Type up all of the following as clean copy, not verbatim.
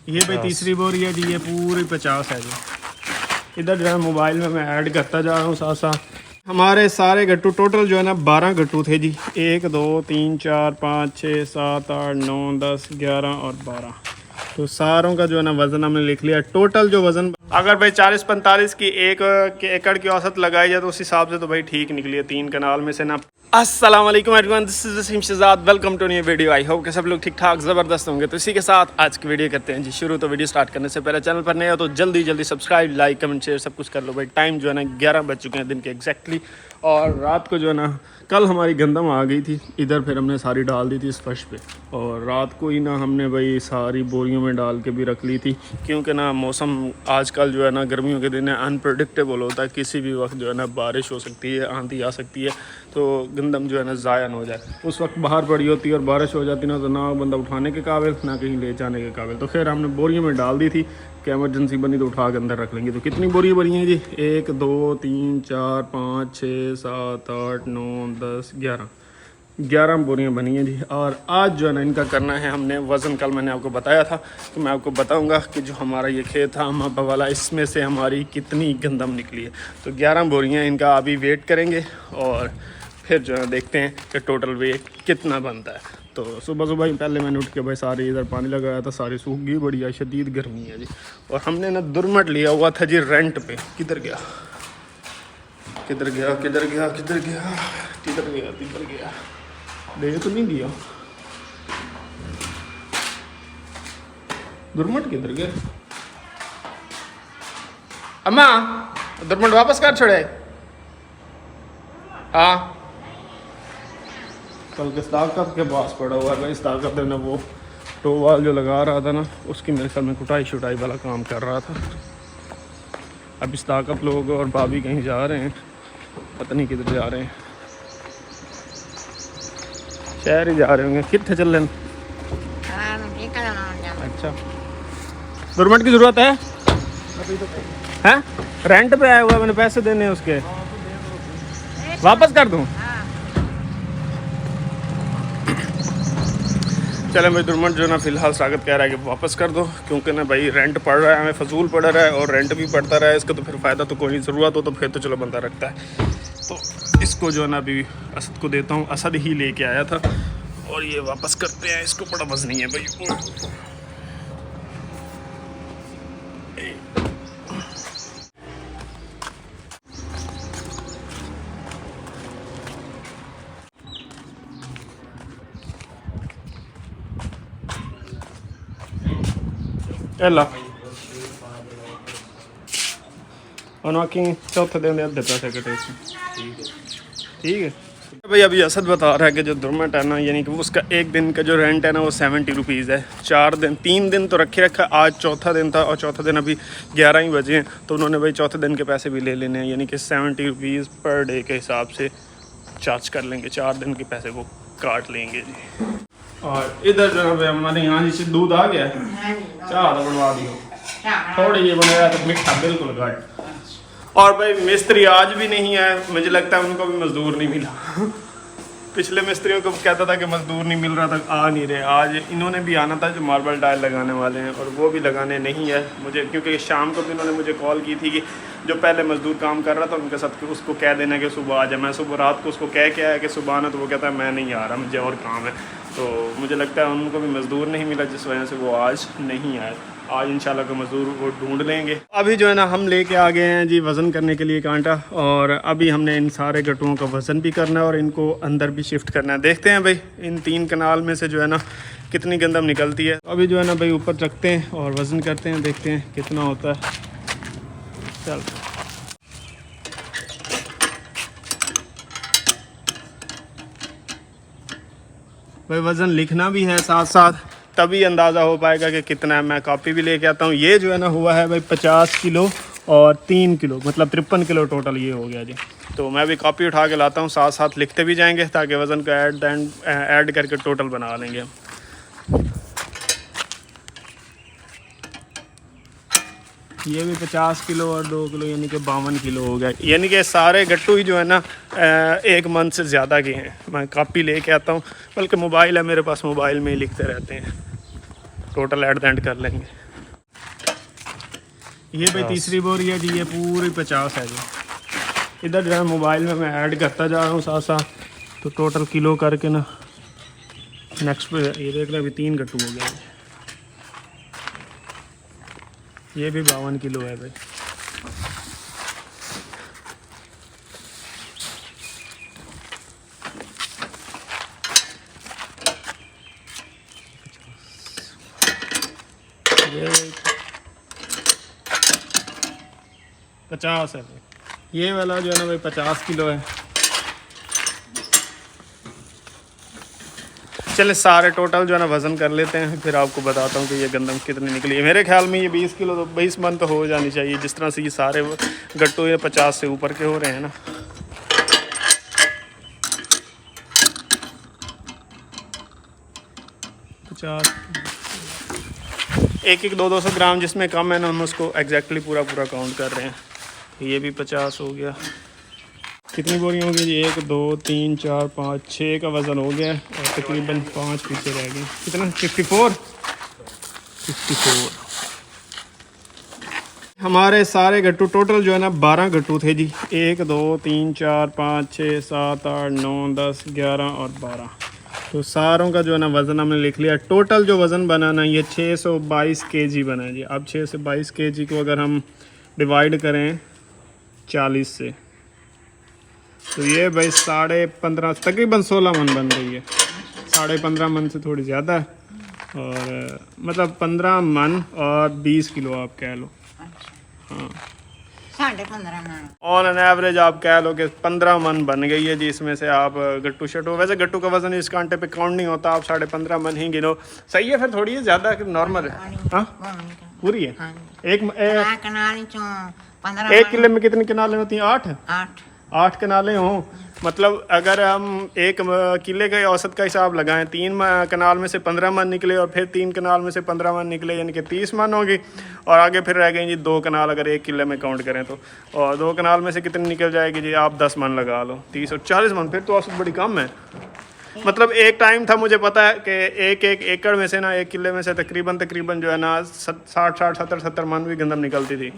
ये भाई तीसरी बोरी है जी, ये पूरी 50 है जी। इधर जो है मोबाइल में मैं ऐड करता जा रहा हूँ साथ साथ। हमारे सारे गट्टू टोटल जो है ना 12 गट्टू थे जी। 1 2 3 4 5 6 7 8 9 10 11 और 12, तो सारों का जो है ना वज़न हमने लिख लिया। टोटल जो वज़न अगर भाई 40-45 की एक एकड़ की औसत लगाई जाए तो उस हिसाब से तो भाई ठीक निकली है 3 कनाल में से ना। अस्सलाम वालेकुम everyone, this is Waseem Shahzad, welcome to new video. I hope कि सब लोग ठीक ठाक ज़बरदस्त होंगे। तो इसी के साथ आज की वीडियो करते हैं जी शुरू। तो वीडियो स्टार्ट करने से पहले चैनल पर नए हो तो जल्दी सब्सक्राइब, लाइक, कमेंट, शेयर सब कुछ कर लो भाई। टाइम जो है ना 11 बज चुके हैं दिन के एग्जैक्टली। और रात को जो है ना कल हमारी गंदम आ गई थी इधर, फिर हमने सारी डाल दी थी इस फर्श पे, और रात को ही ना हमने भाई सारी बोरियों में डाल के भी रख ली थी, क्योंकि ना मौसम आजकल जो है ना गर्मियों के दिन है अनप्रडिक्टेबल होता है। किसी भी वक्त जो है ना बारिश हो सकती है, आंधी आ सकती है, तो गंदम जो है ना ज़ाया न हो जाए। उस वक्त बाहर पड़ी होती है और बारिश हो जाती ना, तो ना बंदा उठाने के काबिल ना कहीं ले जाने के काबिल। तो खैर हमने बोरियों में डाल दी थी कि एमरजेंसी बनी तो उठा के अंदर रख लेंगे। तो कितनी बोरी बनी है जी? 1 2 3 4 5 6 7 8 9 10 11 बोरियां बनी हैं जी। और आज जो है ना इनका करना है हमने वज़न। कल मैंने आपको बताया था कि मैं आपको बताऊंगा कि जो हमारा ये खेत था अम्मा वाला, इसमें से हमारी कितनी गंदम निकली है। तो 11 बोरियां इनका अभी वेट करेंगे और फिर जो है देखते हैं कि टोटल वेट कितना बनता है। तो सुबह ही पहले मैंने उठ के भाई सारी इधर पानी लगाया था, सारी सूख गई, बढ़िया शदीद गर्मी है जी। और हमने ना दुरमट लिया हुआ था जी रेंट पे। किधर गया दे तो नहीं दिया। दुरमट किधर गया? अम्मा दुरमट वापस कर छोड़े। हाँ कल के ताकत के पास पड़ा हुआ है। इस ताकत ने वो टोवाल जो लगा रहा था ना, उसकी मेरे ख्याल में कुटाई शुटाई वाला काम कर रहा था। अब इस ताकत लोग और भाभी कहीं जा रहे हैं, पता नहीं किधर जा रहे हैं, शहर ही जा रहे होंगे। कितने चल रहे हैं? अच्छा दुरमट की ज़रूरत है? हैं? रेंट पे आया हुआ है, मैंने पैसे देने हैं उसके, वापस कर दूँ? चले भाई दुरमट जो ना फ़िलहाल स्वागत कह रहा है कि वापस कर दो, क्योंकि ना भाई रेंट पड़ रहा है, हमें फजूल पड़ रहा है और रेंट भी पड़ता रहा है इसका, तो फिर फ़ायदा तो कोई नहीं। ज़रूरत हो तो फिर तो चलो बंदा रखता है। तो इसको जो है ना अभी असद को देता हूँ, असद ही लेके आया था, और ये वापस करते हैं इसको। बड़ा वज़नी है भाई। एला और चौथे दिन अद्धे पैसे कटे। ठीक है भाई। अभी असद बता रहा है कि जो दुरमट है ना, यानी कि उसका एक दिन का जो रेंट है ना वो 70 रुपीज़ है। 3 दिन तो रखा। आज चौथा दिन था और चौथा दिन अभी 11 ही बजे हैं, तो उन्होंने भाई चौथे दिन के पैसे भी ले लेने हैं, यानी कि 70 रुपीज़ पर डे के हिसाब से चार्ज कर लेंगे। 4 दिन के पैसे वो काट लेंगे जी। और इधर जो है हमारे यहाँ जैसे दूध आ गया, चाह तो बनवा दियो थोड़ी, ये बनाया तो मीठा बिल्कुल घट। और भाई मिस्त्री आज भी नहीं आए, मुझे लगता है उनको भी मजदूर नहीं मिला। पिछले मिस्त्रियों को कहता था कि मजदूर नहीं मिल रहा था, आ नहीं रहे। आज इन्होंने भी आना था जो मार्बल टाइल लगाने वाले हैं, और वो भी लगाने नहीं है मुझे, क्योंकि शाम को भी इन्होंने मुझे कॉल की थी कि जो पहले मजदूर काम कर रहा था उनके साथ उसको कह देना कि सुबह आ जाए। मैं सुबह रात को उसको कह के आया कि सुबह आना, तो वो कहता है मैं नहीं आ रहा, मुझे और काम है। तो मुझे लगता है उनको भी मजदूर नहीं मिला, जिस वजह से वो आज नहीं आए। आज इंशाल्लाह को मजदूर वो ढूंढ लेंगे। अभी जो है ना हम लेके आ गए हैं जी वज़न करने के लिए कांटा, और अभी हमने इन सारे गट्टुओं का वज़न भी करना है और इनको अंदर भी शिफ्ट करना है। देखते हैं भाई इन 3 कनाल में से जो है ना कितनी गंदम निकलती है। अभी जो है ना भाई ऊपर रखते हैं और वज़न करते हैं, देखते हैं कितना होता है। चल भाई वज़न लिखना भी है साथ साथ, तभी अंदाज़ा हो पाएगा कि कितना है। मैं कॉपी भी लेके आता हूँ। ये जो है ना हुआ है भाई 50 किलो और 3 किलो, मतलब 53 किलो टोटल ये हो गया जी। तो मैं भी कॉपी उठा के लाता हूँ, साथ साथ लिखते भी जाएंगे ताकि वज़न को ऐड करके टोटल बना लेंगे। ये भी 50 किलो और 2 किलो, यानी कि 52 किलो हो गया। यानी कि सारे गट्टू ही जो है ना 1 मंथ से ज़्यादा के हैं। मैं कॉपी लेके आता हूँ, बल्कि मोबाइल है मेरे पास, मोबाइल में ही लिखते रहते हैं, टोटल एट द एंड कर लेंगे। ये भाई तीसरी बोरी है जी, ये पूरी 50 है जी। इधर जो है मोबाइल में मैं ऐड करता जा रहा हूँ साथ साथ, तो टोटल किलो करके ना नेक्स्ट पे ये देख रहे अभी 3 गट्टू हो गया। ये भी 52 किलो है भाई। ये 50 है भाई। ये वाला जो है ना भाई 50 किलो है। चले सारे टोटल जो है ना वज़न कर लेते हैं, फिर आपको बताता हूँ कि ये गंदम कितनी निकली है। मेरे ख्याल में ये 20 किलो तो 20 मन तो हो जानी चाहिए, जिस तरह से ये सारे गट्टू ये 50 से ऊपर के हो रहे हैं ना। एक 200 ग्राम जिसमें कम है ना, हम उसको एग्जैक्टली पूरा काउंट कर रहे हैं। ये भी 50 हो गया। कितनी बोरी होगी जी? 1 2 3 4 5 6 का वज़न हो गया और तकरीबन 5 पीछे रह गए। कितना? 54। हमारे सारे गट्टू टोटल जो है ना 12 गट्टू थे जी। 1 2 3 4 5 6 7 8 9 10 11 और 12। तो सारों का जो है ना वज़न हमने लिख लिया। टोटल जो वज़न बना ना ये 622 kg बना है जी। अब 6 से 22 kg को अगर हम डिवाइड करें 40 से, तो ये भाई 15.5 तकरीबन 16 मन बन रही है। 15.5 मन से थोड़ी ज़्यादा है, और मतलब 15 मन और 20 किलो आप कह लो। हाँ, 15.5 मन ऑन एन एवरेज आप कह लो कि 15 मन बन गई है जी। इसमें से आप गट्टू शट्टू, वैसे गट्टू का वज़न इस कांटे पे काउंट नहीं होता, आप 15.5 मन ही गिनो। सही है, फिर थोड़ी ज़्यादा नॉर्मल है। हाँ पूरी है। एक किले में कितनी किनालें होती हैं? 8 कनालें हों, मतलब अगर हम एक किले के औसत का हिसाब लगाएं, 3 कनाल में से 15 मन निकले और फिर 3 कनाल में से 15 मन निकले, यानी कि 30 मन होगी। और आगे फिर रह गई जी 2 कनाल, अगर एक किले में काउंट करें तो। और 2 कनाल में से कितनी निकल जाएगी जी? आप 10 मन लगा लो, 30 और 40 मन। फिर तो औसत बड़ी कम है। मतलब एक टाइम था, मुझे पता है कि एक एकड़ में से ना, एक किले में से तकरीबन जो है ना 60-70 मन भी गंदम निकलती थी।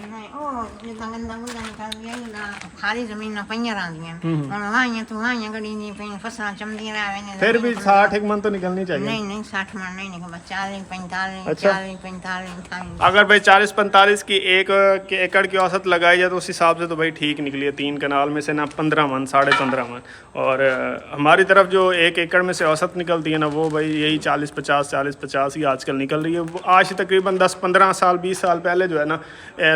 खाली जमीन ना पईयां रहंदियां हुन वाहियां तो वाहियां गड़ी दी पे फसलां चमदियां रहवें। फिर भी 60 मन तो निकलनी चाहिए। नहीं 60 मन नहीं निकल, 40 45 अच्छा। 40 45। अगर भाई 40-45 की एक एकड़ की औसत लगाई जाए तो उस हिसाब से तो भाई ठीक निकली है। 3 कनाल में से ना 15 मन, 15.5 मन। और हमारी तरफ जो एक एकड़ में से औसत निकलती है ना, वो भाई यही 40-50 ही आजकल निकल रही है। आज तकरीबन 10-15 साल 20 साल पहले जो है ना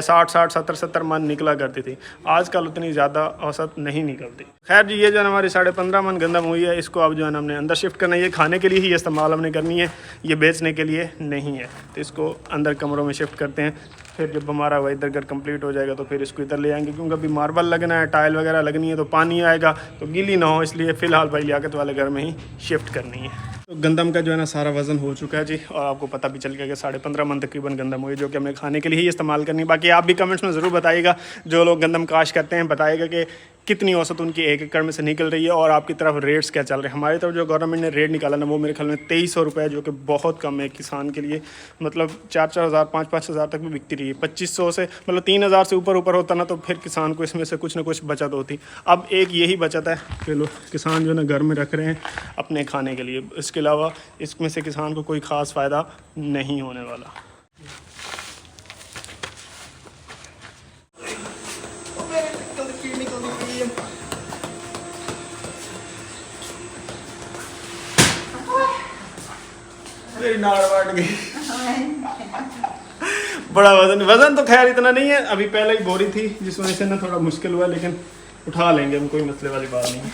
60 70 मन निकला करती थी। आजकल उतनी ज़्यादा औसत नहीं निकलती। खैर जी, ये जो है हमारी 15.5 मन गंदम हुई है, इसको अब जो है ना हमने अंदर शिफ्ट करना है। ये खाने के लिए ही इस्तेमाल हमने करनी है, ये बेचने के लिए नहीं है। तो इसको अंदर कमरों में शिफ्ट करते हैं। फिर जब हमारा वह इधर घर कंप्लीट हो जाएगा तो फिर इसको इधर ले आएंगे, क्योंकि अभी मार्बल लगना है, टाइल वगैरह लगनी है, तो पानी आएगा तो गीली ना हो, इसलिए फ़िलहाल भाई लियाकत वाले घर में ही शिफ्ट करनी है। तो गंदम का जो है ना सारा वज़न हो चुका है जी, और आपको पता भी चल गया कि 15.5 मन तकरीबन गंदम हुई, जो कि हमने खाने के लिए ही इस्तेमाल करनी है। बाकी आप भी कमेंट्स में ज़रूर बताइएगा, जो लोग गंदम काश करते हैं, बताइएगा कि कितनी औसत उनकी एक एकड़ में से निकल रही है और आपकी तरफ रेट्स क्या चल रहे हैं। हमारी तरफ जो गवर्नमेंट ने रेट निकाला ना, वो मेरे ख्याल में 2300 रुपये, जो कि बहुत कम है किसान के लिए। मतलब 4-4 हज़ार 5-5 हज़ार तक भी बिकती रही है। 2500 से मतलब 3000 से ऊपर होता ना, तो फिर किसान को इसमें से कुछ ना कुछ बचत होती। अब एक यही बचत है कि लोग किसान जो है ना घर में रख रहे हैं अपने खाने के लिए। इसके अलावा इसमें से किसान को कोई ख़ास फ़ायदा नहीं होने वाला। मेरी नाड़ वाट गई। बड़ा वजन तो खैर इतना नहीं है, अभी पहले ही बोरी थी जिस वजह से ना थोड़ा मुश्किल हुआ, लेकिन उठा लेंगे हम, कोई मसले वाली बात नहीं है।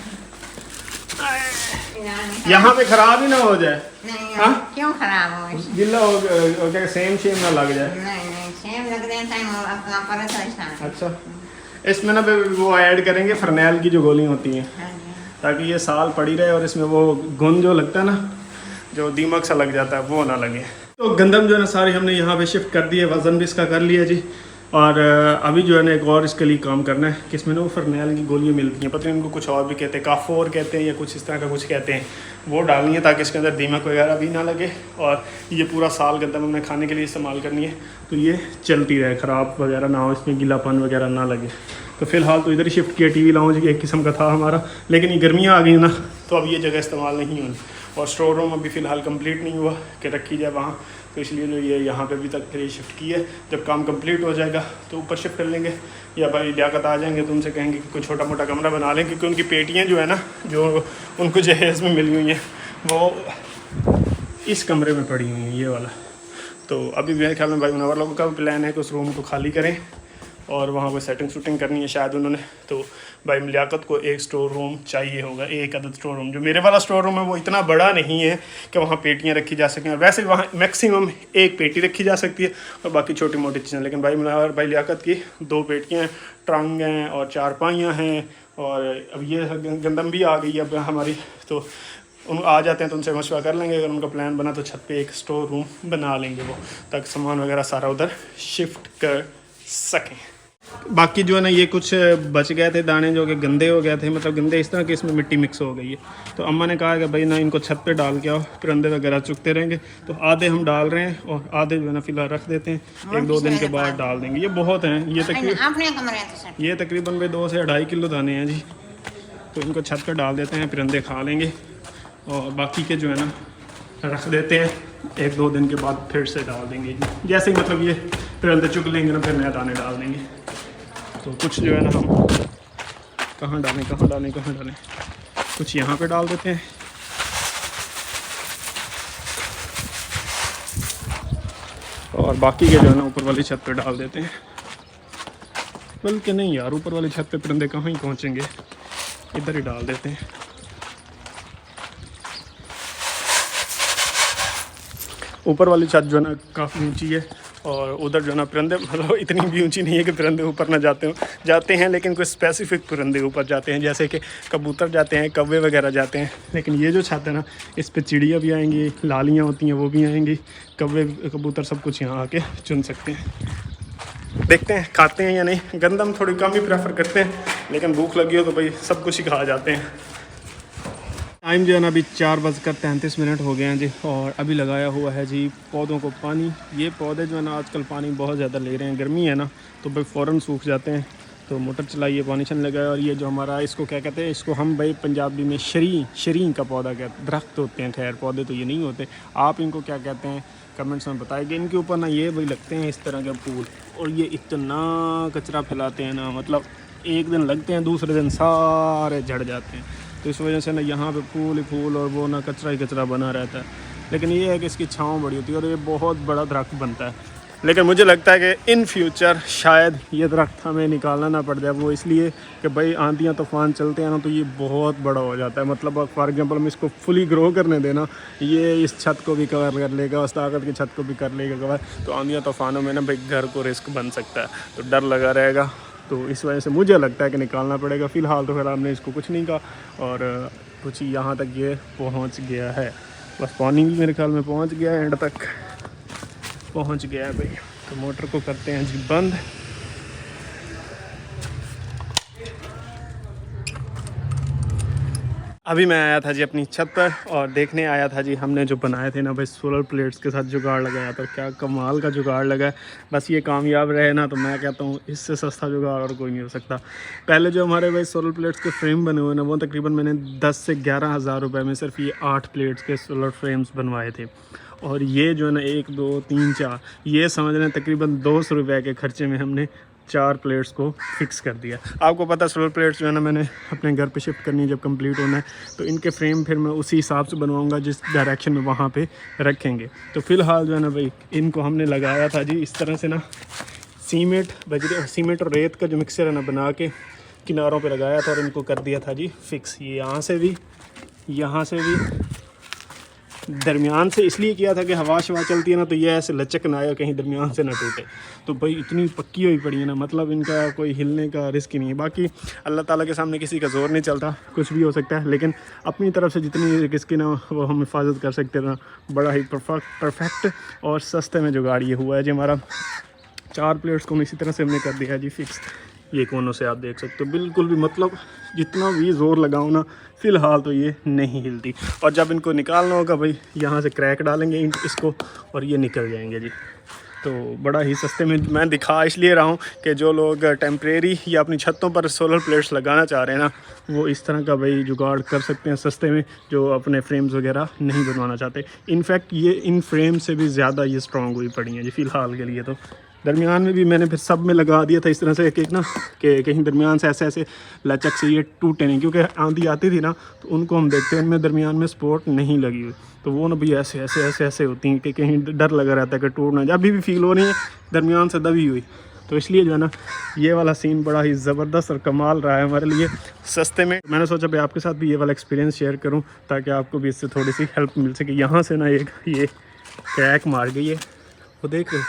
यहाँ पे खराब ही ना हो जाए। नहीं, हाँ? क्यों खराब हो? गिल्ला हो गया, सेम ना लग जाए। नहीं सेम लग रहे टाइम अपना पर। अच्छा, इसमें ना वो ऐड करेंगे फरनैल की जो गोली होती हैं, ताकि ये साल पड़ी रहे और इसमें वो घुन जो लगता है ना, जो दीमक सा लग जाता है, वो ना लगे। तो गंदम जो है ना सारी हमने यहाँ पे शिफ्ट कर दी है, वज़न भी इसका कर लिया जी। और अभी जो है ना एक और इसके लिए काम करना है कि इसमें ना वो फरनैल की गोलियाँ मिलती हैं, पता नहीं उनको कुछ और भी कहते हैं, काफोर कहते हैं या कुछ इस तरह का कुछ कहते हैं, वो डालनी है ताकि इसके अंदर दीमक वगैरह भी ना लगे। और ये पूरा साल गंदम हमने खाने के लिए इस्तेमाल करनी है, तो ये चलती रहे, ख़राब वगैरह ना हो, इसमें गीलापन वगैरह ना लगे। तो फ़िलहाल तो इधर ही शिफ्ट किया, टीवी लाउंज एक किस्म का था हमारा, लेकिन ये गर्मियाँ आ गई ना तो अब ये जगह इस्तेमाल नहीं होनी। और स्टोर रूम अभी फ़िलहाल कंप्लीट नहीं हुआ कि रखी जाए वहाँ, तो इसलिए जो ये यहाँ पे भी तक फिर शिफ्ट की है। जब काम कंप्लीट हो जाएगा तो ऊपर शिफ्ट कर लेंगे, या भाई लियाकत आ जाएंगे तो उनसे कहेंगे कि कोई छोटा मोटा कमरा बना लें, क्योंकि उनकी पेटियाँ जो है ना जो उनको जहेज़ में मिली हुई हैं वो इस कमरे में पड़ी हुई हैं, ये वाला। तो अभी मेरे ख्याल में भाई मुनव्वर लोगों का भी प्लान है कि उस रूम को खाली करें और वहाँ पर सेटिंग शूटिंग करनी है शायद उन्होंने। तो भाई लियाकत को एक स्टोर रूम चाहिए होगा, एक अदद स्टोर रूम। जो मेरे वाला स्टोर रूम है वो इतना बड़ा नहीं है कि वहाँ पेटियाँ रखी जा सकें, और वैसे वहाँ मैक्सिमम एक पेटी रखी जा सकती है और बाकी छोटी मोटी चीज़ें। लेकिन भाई मुनव्वर भाई लियाकत की 2 पेटियाँ हैं, ट्रंक हैं और 4 पाइयाँ हैं, और अब ये गंदम भी आ गई है अब हमारी। तो उन आ जाते हैं तो उनसे मशवरा कर लेंगे, अगर उनका प्लान बना तो छत पे एक स्टोर रूम बना लेंगे वो, ताकि सामान वगैरह सारा उधर शिफ्ट कर सकें। बाकी जो है ना ये कुछ बच गए थे दाने जो कि गंदे हो गए थे, मतलब गंदे इस तरह कि इसमें मिट्टी मिक्स हो गई है। तो अम्मा ने कहा कि भाई ना इनको छत पे डाल के आओ, परिंदे वगैरह चुगते रहेंगे। तो आधे हम डाल रहे हैं और आधे जो है ना फिलहाल रख देते हैं, 1-2 दिन के बाद डाल देंगे। ये बहुत हैं, ये तकरीबन भाई 2 से 2.5 किलो दाने हैं जी। तो इनको छत पर डाल देते हैं, परिंदे खा लेंगे, और बाकी के जो है ना रख देते हैं, 1-2 दिन के बाद फिर से डाल देंगे जी। जैसे ही मतलब ये परिंदे चुग लेंगे ना फिर नए दाने डाल देंगे। तो कुछ जो है ना हम कहाँ डालें, कुछ यहाँ पे डाल देते हैं, और बाकी के जो है ना ऊपर वाली छत पे डाल देते हैं। बल्कि नहीं यार, ऊपर वाली छत पे परिंदे कहाँ ही पहुँचेंगे, इधर ही डाल देते हैं। ऊपर वाली छत जो है ना काफ़ी ऊंची है, और उधर जो है ना परिंदे मतलब इतनी भी ऊंची नहीं है कि परिंदे ऊपर ना जाते हैं, लेकिन कुछ स्पेसिफिक परिंदे ऊपर जाते हैं, जैसे कि कबूतर जाते हैं, कौवे वगैरह जाते हैं। लेकिन ये जो छत है ना इस पे चिड़िया भी आएंगी, लालियाँ होती हैं वो भी आएंगी, कौवे कबूतर सब कुछ यहाँ आके चुन सकते हैं। देखते हैं खाते हैं या नहीं। गंदम थोड़ी कम ही प्रेफर करते हैं, लेकिन भूख लगी हो तो भाई सब कुछ ही खा जाते हैं। टाइम जो है ना अभी 4:33 हो गए हैं जी, और अभी लगाया हुआ है जी पौधों को पानी। ये पौधे जो है ना आजकल पानी बहुत ज़्यादा ले रहे हैं, गर्मी है ना तो भाई फ़ौरन सूख जाते हैं। तो मोटर चलाइए, पानी छन लगाया। और ये जो हमारा इसको क्या कहते हैं, इसको हम भाई पंजाबी में शरीं का पौधा कहते हैं। दरख्त होते हैं, खैर पौधे तो ये नहीं होते। आप इनको क्या कहते हैं कमेंट्स में बताएंगे। इनके ऊपर ना ये भाई लगते हैं इस तरह के फूल, और ये इतना कचरा फैलाते हैं ना, मतलब एक दिन लगते हैं दूसरे दिन सारे झड़ जाते हैं। तो इस वजह से ना यहाँ पे फूल ही फूल और वो ना कचरा ही कचरा बना रहता है। लेकिन ये है कि इसकी छाँव बड़ी होती है और ये बहुत बड़ा दरख्त बनता है। लेकिन मुझे लगता है कि इन फ्यूचर शायद ये दरख्त हमें निकालना ना पड़ जाए, वो इसलिए कि भाई आंधियाँ तूफान चलते हैं ना तो ये बहुत बड़ा हो जाता है। मतलब फॉर एग्जांपल हम इसको फुली ग्रो करने देना, ये इस छत को भी कवर कर लेगा, उस ताकत की छत को भी कर लेगा कवर। तो आंधियाँ तूफानों में ना भाई घर को रिस्क बन सकता है, तो डर लगा रहेगा। तो इस वजह से मुझे लगता है कि निकालना पड़ेगा। फ़िलहाल तो फिर हमने इसको कुछ नहीं कहा, और कुछ यहाँ तक ये पहुँच गया है। बस पानी भी मेरे ख्याल में पहुँच गया है, एंड तक पहुँच गया है भाई। तो मोटर को करते हैं जी बंद। अभी मैं आया था जी अपनी छत पर, और देखने आया था जी हमने जो बनाए थे ना भाई सोलर प्लेट्स के साथ जुगाड़ लगाया था। क्या कमाल का जुगाड़ लगा है। बस ये कामयाब रहे ना तो मैं कहता हूँ इससे सस्ता जुगाड़ और कोई नहीं हो सकता। पहले जो हमारे भाई सोलर प्लेट्स के फ्रेम बने हुए ना, वो तकरीबन मैंने 10 से 11 हज़ार रुपये में सिर्फ ये 8 प्लेट्स के सोलर फ्रेम्स बनवाए थे। और ये जो है ना 1 2 3 4 ये समझ लें तकरीबन 200 रुपये के खर्चे में हमने 4 प्लेट्स को फिक्स कर दिया। आपको पता है सोलर प्लेट्स जो है ना मैंने अपने घर पे शिफ्ट करनी है जब कंप्लीट होना है, तो इनके फ्रेम फिर मैं उसी हिसाब से बनवाऊंगा जिस डायरेक्शन में वहाँ पे रखेंगे। तो फ़िलहाल जो है ना भाई इनको हमने लगाया था जी इस तरह से ना, सीमेंट और रेत का जो मिक्सचर है ना बना के किनारों पर लगाया था, और इनको कर दिया था जी फिक्स। ये यहाँ से भी दरमियान से इसलिए किया था कि हवा शवा चलती है ना तो ये ऐसे लचक ना आए और कहीं दरमियान से ना टूटे। तो भाई इतनी पक्की हुई पड़ी है ना, मतलब इनका कोई हिलने का रिस्क ही नहीं है। बाकी अल्लाह ताला के सामने किसी का जोर नहीं चलता, कुछ भी हो सकता है। लेकिन अपनी तरफ से जितनी किसकी ना वो हम हिफाजत कर सकते हैं ना, बड़ा ही परफेक्ट और सस्ते में जुगाड़ ये हुआ है जी हमारा। 4 प्लेट्स को इसी तरह से हमने कर दिया है जी फिक्स। ये कोनों से आप देख सकते हो बिल्कुल भी मतलब जितना भी ज़ोर लगाओ ना फ़िलहाल तो ये नहीं हिलती। और जब इनको निकालना होगा भाई यहाँ से क्रैक डालेंगे इसको और ये निकल जाएंगे जी। तो बड़ा ही सस्ते में मैं दिखा इसलिए रहा हूँ कि जो लोग टेम्परेरी या अपनी छतों पर सोलर प्लेट्स लगाना चाह रहे हैं ना, वो इस तरह का भाई जुगाड़ कर सकते हैं सस्ते में, जो अपने फ्रेम्स वगैरह नहीं बनवाना चाहते। इनफैक्ट ये इन फ्रेम से भी ज़्यादा ये स्ट्रॉन्ग हुई पड़ी हैं जी फ़िलहाल के लिए। तो दरमियान में भी मैंने फिर सब में लगा दिया था इस तरह से एक ना कि कहीं दरमियान से ऐसे ऐसे लचक से ये टूटे नहीं, क्योंकि आंधी आती थी ना तो उनको हम देखते हैं इनमें दरमियान में सपोर्ट नहीं लगी हुई, तो वो ना भी ऐसे ऐसे ऐसे ऐसे होती हैं कि कहीं डर लगा रहता है कि टूट ना जाए। अभी भी फील हो रही है दरमियान से दबी हुई। तो इसलिए जो है ना ये वाला सीन बड़ा ही ज़बरदस्त और कमाल रहा है हमारे लिए सस्ते में। मैंने सोचा भाई आपके साथ भी ये वाला एक्सपीरियंस शेयर करूं ताकि आपको भी इससे थोड़ी सी हेल्प मिल सके। यहाँ से ना एक ये क्रैक मार गई है, वो देख लो,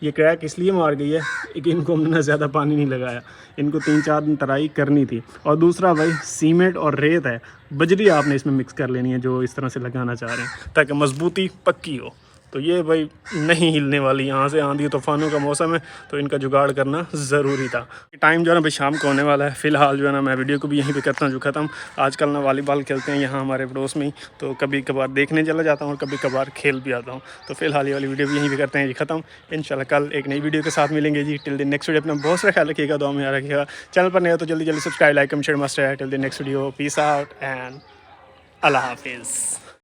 ये क्रैक इसलिए मार गई है कि इनको हमने ना ज़्यादा पानी नहीं लगाया, इनको 3-4 दिन तराई करनी थी। और दूसरा भाई सीमेंट और रेत है, बजरी आपने इसमें मिक्स कर लेनी है जो इस तरह से लगाना चाह रहे हैं ताकि मजबूती पक्की हो। तो ये भाई नहीं हिलने वाली, यहाँ से आंधी तूफानों का मौसम है तो इनका जुगाड़ करना ज़रूरी था। टाइम जो है ना भाई शाम को होने वाला है। फ़िलहाल जो है ना मैं वीडियो को भी यहीं पे करता हूँ जो ख़त्म। आजकल ना वॉलीबॉल खेलते हैं यहाँ हमारे पड़ोस में ही, तो कभी कभार देखने चला जाता हूँ और कभी कभार खेल भी आता हूँ। तो फ़िलहाल ये वाली वीडियो भी यहीं पर करते हैं जी ख़त्म। इंशाल्लाह कल एक नई वीडियो के साथ मिलेंगे जी। टिल द नेक्स्ट वीडियो अपना बहुत सारा ख्याल रखिएगा, दुआ में याद रखिएगा। चैनल पर नया तो जल्दी जल्दी subscribe, like, comment, share must है। Till the next video, peace out and अल्लाह हाफिज़।